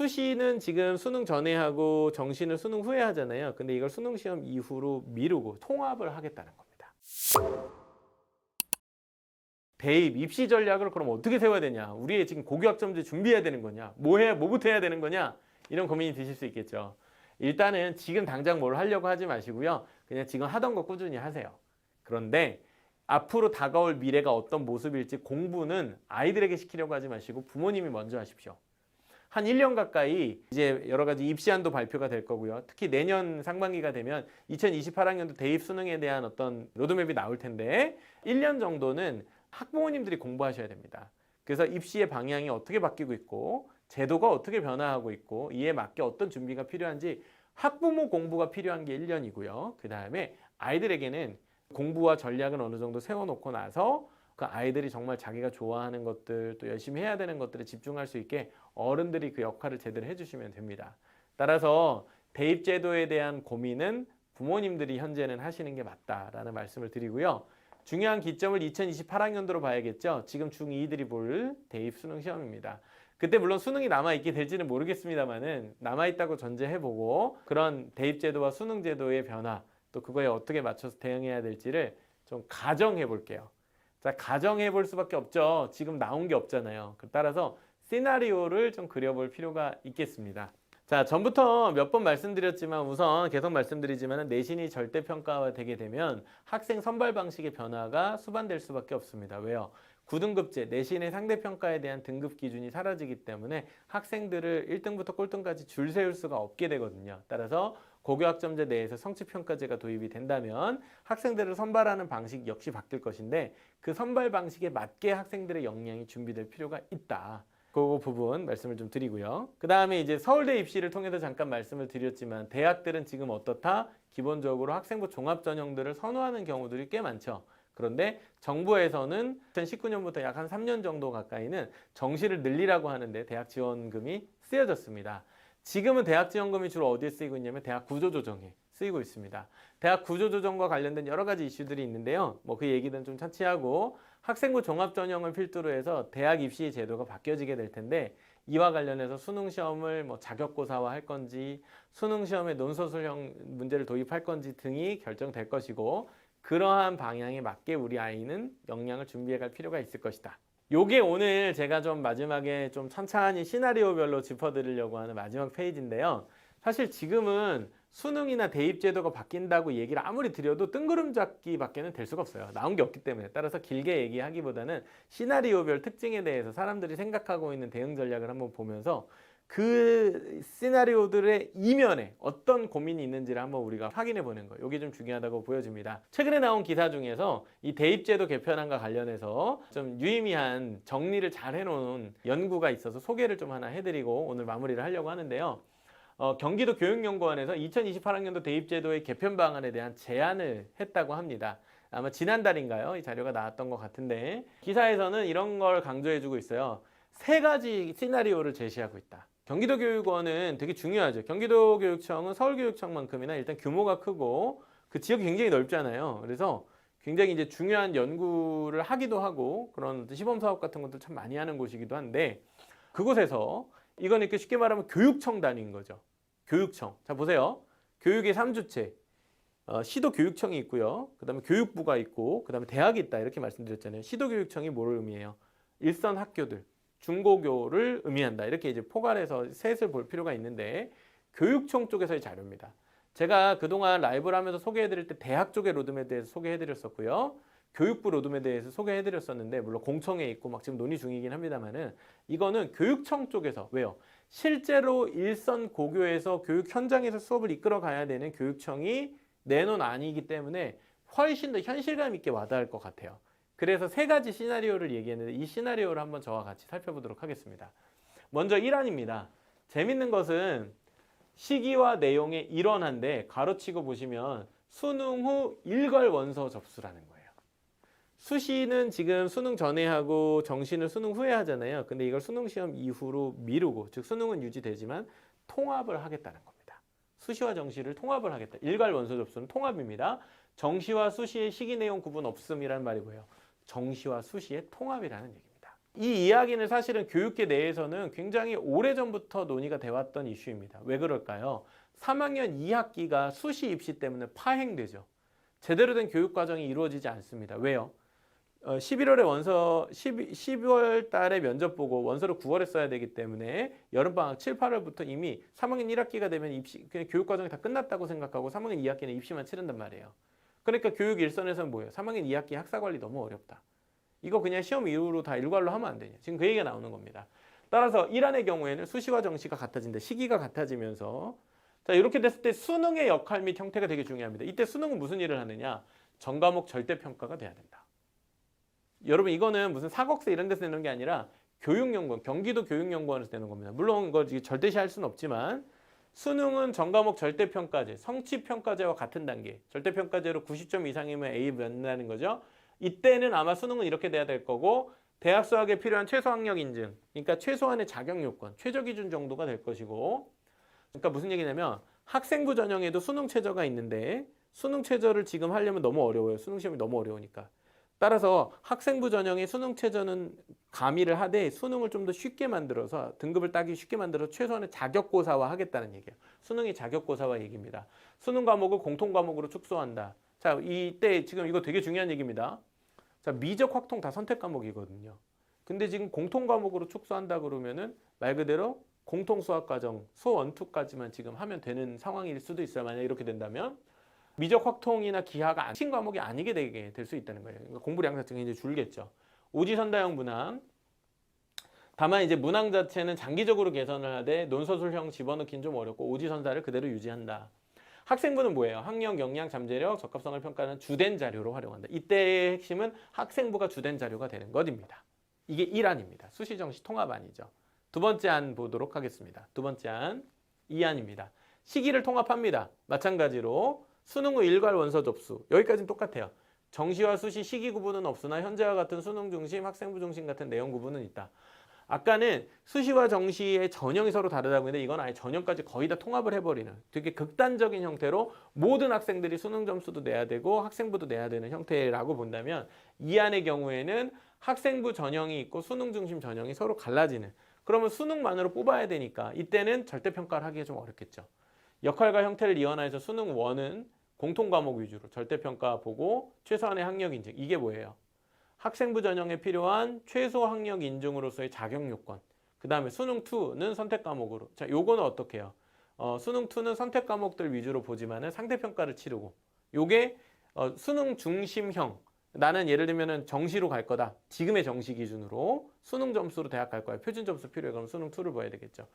수시는 지금 수능 전에 하고 정시는 수능 후에 하잖아요. 근데 이걸 수능 시험 이후로 미루고 통합을 하겠다는 겁니다. 대입, 입시 전략을 그럼 어떻게 세워야 되냐? 우리의 지금 고교학점제 준비해야 되는 거냐? 뭐부터 해야 되는 거냐? 이런 고민이 드실 수 있겠죠. 일단은 지금 당장 뭘 하려고 하지 마시고요. 그냥 지금 하던 거 꾸준히 하세요. 그런데 앞으로 다가올 미래가 어떤 모습일지 공부는 아이들에게 시키려고 하지 마시고 부모님이 먼저 하십시오. 한 1년 가까이 이제 여러 가지 입시안도 발표가 될 거고요. 특히 내년 상반기가 되면 2028학년도 대입 수능에 대한 어떤 로드맵이 나올 텐데 1년 정도는 학부모님들이 공부하셔야 됩니다. 그래서 입시의 방향이 어떻게 바뀌고 있고 제도가 어떻게 변화하고 있고 이에 맞게 어떤 준비가 필요한지 학부모 공부가 필요한 게 1년이고요. 그 다음에 아이들에게는 공부와 전략은 어느 정도 세워놓고 나서 그 아이들이 정말 자기가 좋아하는 것들 또 열심히 해야 되는 것들에 집중할 수 있게 어른들이 그 역할을 제대로 해주시면 됩니다. 따라서 대입제도에 대한 고민은 부모님들이 현재는 하시는 게 맞다라는 말씀을 드리고요. 중요한 기점을 2028학년도로 봐야겠죠. 지금 중2들이 볼 대입 수능 시험입니다. 그때 물론 수능이 남아있게 될지는 모르겠습니다만은 남아있다고 전제해보고 그런 대입제도와 수능제도의 변화 또 그거에 어떻게 맞춰서 대응해야 될지를 좀 가정해 볼게요. 자, 가정해 볼 수밖에 없죠. 지금 나온 게 없잖아요. 따라서 시나리오를 좀 그려볼 필요가 있겠습니다. 자, 전부터 몇 번 말씀드렸지만 우선 계속 말씀드리지만 내신이 절대평가가 되게 되면 학생 선발 방식의 변화가 수반될 수밖에 없습니다. 왜요? 9등급제, 내신의 상대평가에 대한 등급 기준이 사라지기 때문에 학생들을 1등부터 꼴등까지 줄 세울 수가 없게 되거든요. 따라서 고교학점제 내에서 성취평가제가 도입이 된다면 학생들을 선발하는 방식 역시 바뀔 것인데 그 선발 방식에 맞게 학생들의 역량이 준비될 필요가 있다. 그 부분 말씀을 좀 드리고요. 그 다음에 이제 서울대 입시를 통해서 잠깐 말씀을 드렸지만 대학들은 지금 어떻다? 기본적으로 학생부 종합전형들을 선호하는 경우들이 꽤 많죠. 그런데 정부에서는 2019년부터 약 한 3년 정도 가까이는 정시를 늘리라고 하는데 대학 지원금이 쓰여졌습니다. 지금은 대학 지원금이 주로 어디에 쓰이고 있냐면 대학 구조조정에 쓰이고 있습니다. 대학 구조조정과 관련된 여러 가지 이슈들이 있는데요. 뭐 그 얘기는 좀 차치하고 학생부 종합전형을 필두로 해서 대학 입시 제도가 바뀌어지게 될 텐데 이와 관련해서 수능시험을 뭐 자격고사화 할 건지 수능시험에 논소설형 문제를 도입할 건지 등이 결정될 것이고 그러한 방향에 맞게 우리 아이는 역량을 준비해 갈 필요가 있을 것이다. 요게 오늘 제가 좀 마지막에 좀 천천히 시나리오별로 짚어드리려고 하는 마지막 페이지인데요. 사실 지금은 수능이나 대입제도가 바뀐다고 얘기를 아무리 드려도 뜬구름 잡기밖에는 될 수가 없어요. 나온 게 없기 때문에. 따라서 길게 얘기하기보다는 시나리오별 특징에 대해서 사람들이 생각하고 있는 대응 전략을 한번 보면서 그 시나리오들의 이면에 어떤 고민이 있는지를 한번 우리가 확인해 보는 거예요. 이게 좀 중요하다고 보여집니다. 최근에 나온 기사 중에서 이 대입제도 개편안과 관련해서 좀 유의미한 정리를 잘 해놓은 연구가 있어서 소개를 좀 하나 해드리고 오늘 마무리를 하려고 하는데요. 경기도 교육연구원에서 2028학년도 대입제도의 개편 방안에 대한 제안을 했다고 합니다. 아마 지난달인가요? 이 자료가 나왔던 것 같은데 기사에서는 이런 걸 강조해주고 있어요. 3가지 시나리오를 제시하고 있다. 경기도교육원은 되게 중요하죠. 경기도교육청은 서울교육청만큼이나 일단 규모가 크고 그 지역이 굉장히 넓잖아요. 그래서 굉장히 이제 중요한 연구를 하기도 하고 그런 시범사업 같은 것도 참 많이 하는 곳이기도 한데 그곳에서 이건 이렇게 쉽게 말하면 교육청 단위인 거죠. 교육청. 자, 보세요. 교육의 3주체. 시도교육청이 있고요. 그 다음에 교육부가 있고 그 다음에 대학이 있다. 이렇게 말씀드렸잖아요. 시도교육청이 뭐를 의미해요? 일선 학교들. 중고교를 의미한다. 이렇게 이제 포괄해서 셋을 볼 필요가 있는데 교육청 쪽에서의 자료입니다. 제가 그동안 라이브를 하면서 소개해드릴 때 대학 쪽의 로드맵에 대해서 소개해드렸었고요. 교육부 로드맵에 대해서 소개해드렸었는데 물론 공청에 있고 막 지금 논의 중이긴 합니다만은 이거는 교육청 쪽에서 왜요? 실제로 일선 고교에서 교육 현장에서 수업을 이끌어 가야 되는 교육청이 내놓은 안이기 때문에 훨씬 더 현실감 있게 와닿을 것 같아요. 그래서 3가지 시나리오를 얘기했는데 이 시나리오를 한번 저와 같이 살펴보도록 하겠습니다. 먼저 1안입니다. 재밌는 것은 시기와 내용의 일원한데 가로치고 보시면 수능 후 일괄 원서 접수라는 거예요. 수시는 지금 수능 전에 하고 정시는 수능 후에 하잖아요. 근데 이걸 수능 시험 이후로 미루고 즉 수능은 유지되지만 통합을 하겠다는 겁니다. 수시와 정시를 통합을 하겠다. 일괄 원서 접수는 통합입니다. 정시와 수시의 시기 내용 구분 없음이라는 말이 뭐예요? 정시와 수시의 통합이라는 얘기입니다. 이 이야기는 사실은 교육계 내에서는 굉장히 오래전부터 논의가 돼 왔던 이슈입니다. 왜 그럴까요? 3학년 2학기가 수시 입시 때문에 파행되죠. 제대로 된 교육 과정이 이루어지지 않습니다. 왜요? 11월에 원서 12월 달에 면접 보고 원서를 9월에 써야 되기 때문에 여름방학 7, 8월부터 이미 3학년 1학기가 되면 입시 그냥 교육 과정이 다 끝났다고 생각하고 3학년 2학기는 입시만 치른단 말이에요. 그러니까 교육 일선에서는 뭐예요? 3학년 2학기 학사 관리 너무 어렵다. 이거 그냥 시험 이후로 다 일괄로 하면 안 되냐. 지금 그 얘기가 나오는 겁니다. 따라서 1안의 경우에는 수시와 정시가 같아진다. 시기가 같아지면서 자 이렇게 됐을 때 수능의 역할 및 형태가 되게 중요합니다. 이때 수능은 무슨 일을 하느냐? 전과목 절대평가가 돼야 된다. 여러분 이거는 무슨 사법세 이런 데서 내는 게 아니라 교육연구원, 경기도 교육연구원에서 내는 겁니다. 물론 이거 절대시할 수는 없지만 수능은 전과목 절대평가제, 성취평가제와 같은 단계. 절대평가제로 90점 이상이면 A 받는다는 거죠. 이때는 아마 수능은 이렇게 돼야 될 거고 대학 수학에 필요한 최소 학력 인증, 그러니까 최소한의 자격 요건, 최저 기준 정도가 될 것이고 그러니까 무슨 얘기냐면 학생부 전형에도 수능 최저가 있는데 수능 최저를 지금 하려면 너무 어려워요. 수능 시험이 너무 어려우니까. 따라서 학생부 전형의 수능 최저는 가미를 하되 수능을 좀 더 쉽게 만들어서 등급을 따기 쉽게 만들어서 최소한의 자격고사화 하겠다는 얘기예요. 수능이 자격고사화 얘기입니다. 수능 과목을 공통 과목으로 축소한다. 자, 이때 지금 이거 되게 중요한 얘기입니다. 자, 미적 확통 다 선택 과목이거든요. 근데 지금 공통 과목으로 축소한다 그러면은 말 그대로 공통 수학 과정 소1,2까지만 지금 하면 되는 상황일 수도 있어요. 만약 이렇게 된다면 미적 확통이나 기하가 안친 과목이 아니게 되게 될 수 있다는 거예요. 그러니까 공부 량 자체가 이제 줄겠죠. 오지선다형 문항. 다만 이제 문항 자체는 장기적으로 개선을 하되 논서술형 집어넣기는 좀 어렵고 오지선다를 그대로 유지한다. 학생부는 뭐예요? 학력, 역량, 잠재력, 적합성을 평가하는 주된 자료로 활용한다. 이때의 핵심은 학생부가 주된 자료가 되는 것입니다. 이게 1안입니다. 수시, 정시, 통합안이죠. 두 번째 안 보도록 하겠습니다. 두 번째 안 2안입니다. 시기를 통합합니다. 마찬가지로 수능 후 일괄 원서 접수. 여기까지는 똑같아요. 정시와 수시 시기 구분은 없으나 현재와 같은 수능 중심, 학생부 중심 같은 내용 구분은 있다. 아까는 수시와 정시의 전형이 서로 다르다고 했는데 이건 아예 전형까지 거의 다 통합을 해버리는 되게 극단적인 형태로 모든 학생들이 수능 점수도 내야 되고 학생부도 내야 되는 형태라고 본다면 이 안의 경우에는 학생부 전형이 있고 수능 중심 전형이 서로 갈라지는 그러면 수능만으로 뽑아야 되니까 이때는 절대평가를 하기가 좀 어렵겠죠. 역할과 형태를 이완해서 수능 1은 공통과목 위주로 절대평가 보고 최소한의 학력 인증. 이게 뭐예요? 학생부 전형에 필요한 최소 학력 인증으로서의 자격 요건. 그 다음에 수능 2는 선택 과목으로. 자, 요거는 어떻게 해요? 수능 2는 선택 과목들 위주로 보지만은 상대평가를 치르고. 요게 수능 중심형. 나는 예를 들면은 정시로 갈 거다. 지금의 정시 기준으로 수능 점수로 대학 갈 거야. 표준 점수 필요해. 그럼 수능 2를 봐야 되겠죠.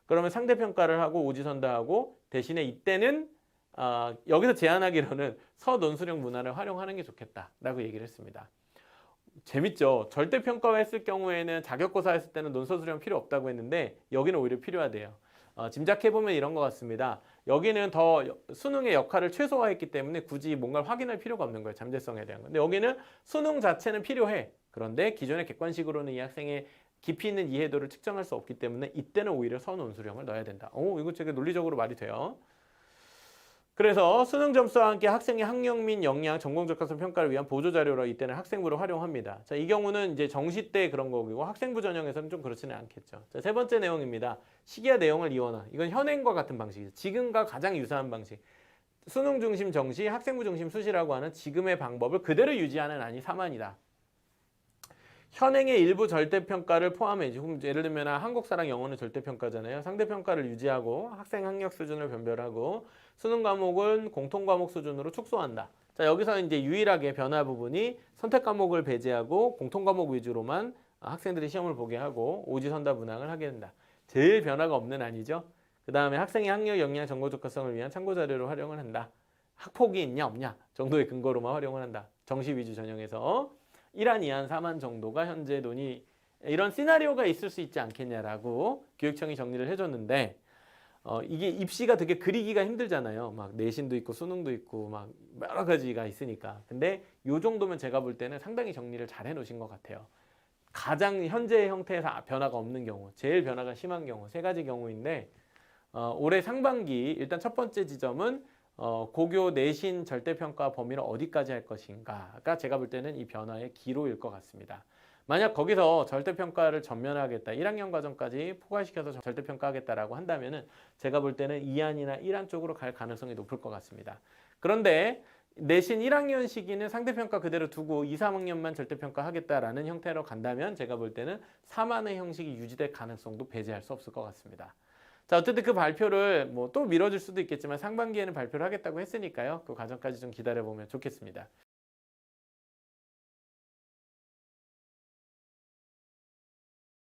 그러면 상대평가를 하고 오지선다하고 대신에 이때는 여기서 제안하기로는 서논술형 문화를 활용하는 게 좋겠다라고 얘기를 했습니다. 재밌죠? 절대평가 했을 경우에는 자격고사 했을 때는 논서술형 필요 없다고 했는데 여기는 오히려 필요하대요. 짐작해보면 이런 것 같습니다. 여기는 더 수능의 역할을 최소화했기 때문에 굳이 뭔가를 확인할 필요가 없는 거예요. 잠재성에 대한 건. 근데 여기는 수능 자체는 필요해. 그런데 기존의 객관식으로는 이 학생의 깊이 있는 이해도를 측정할 수 없기 때문에 이때는 오히려 서논술형을 넣어야 된다. 이거 되게 논리적으로 말이 돼요. 그래서 수능 점수와 함께 학생의 학력 및 역량, 전공 적합성 평가를 위한 보조 자료로 이때는 학생부를 활용합니다. 자, 이 경우는 이제 정시 때 그런 거고 학생부 전형에서는 좀 그렇지는 않겠죠. 자, 세 번째 내용입니다. 시기와 내용을 이원화. 이건 현행과 같은 방식이죠. 지금과 가장 유사한 방식. 수능 중심 정시, 학생부 중심 수시라고 하는 지금의 방법을 그대로 유지하는 안이 3안이다. 현행의 일부 절대평가를 포함해 예를 들면 한국사랑 영어는 절대평가잖아요. 상대평가를 유지하고 학생 학력 수준을 변별하고 수능 과목은 공통 과목 수준으로 축소한다. 자, 여기서 이제 유일하게 변화 부분이 선택 과목을 배제하고 공통 과목 위주로만 학생들이 시험을 보게 하고 오지선다 문항을 하게 된다. 제일 변화가 없는 안이죠. 그 다음에 학생의 학력, 역량, 정보 적합성을 위한 참고 자료로 활용을 한다. 학폭이 있냐 없냐 정도의 근거로만 활용을 한다. 정시 위주 전형에서 1안, 2안, 3안 정도가 현재 논의 이런 시나리오가 있을 수 있지 않겠냐라고 교육청이 정리를 해줬는데 이게 입시가 되게 그리기가 힘들잖아요. 막 내신도 있고 수능도 있고 막 여러 가지가 있으니까. 근데 요 정도면 제가 볼 때는 상당히 정리를 잘 해놓으신 것 같아요. 가장 현재 형태에서 변화가 없는 경우, 제일 변화가 심한 경우, 세 가지 경우인데 올해 상반기 일단 첫 번째 지점은 고교 내신 절대평가 범위를 어디까지 할 것인가가 제가 볼 때는 이 변화의 기로일 것 같습니다. 만약 거기서 절대평가를 전면하겠다, 1학년 과정까지 포괄시켜서 절대평가하겠다라고 한다면은 제가 볼 때는 2안이나 1안 쪽으로 갈 가능성이 높을 것 같습니다. 그런데 내신 1학년 시기는 상대평가 그대로 두고 2, 3학년만 절대평가하겠다라는 형태로 간다면 제가 볼 때는 3안의 형식이 유지될 가능성도 배제할 수 없을 것 같습니다. 자, 어쨌든 그 발표를 뭐 또 미뤄질 수도 있겠지만 상반기에는 발표를 하겠다고 했으니까요. 그 과정까지 좀 기다려보면 좋겠습니다.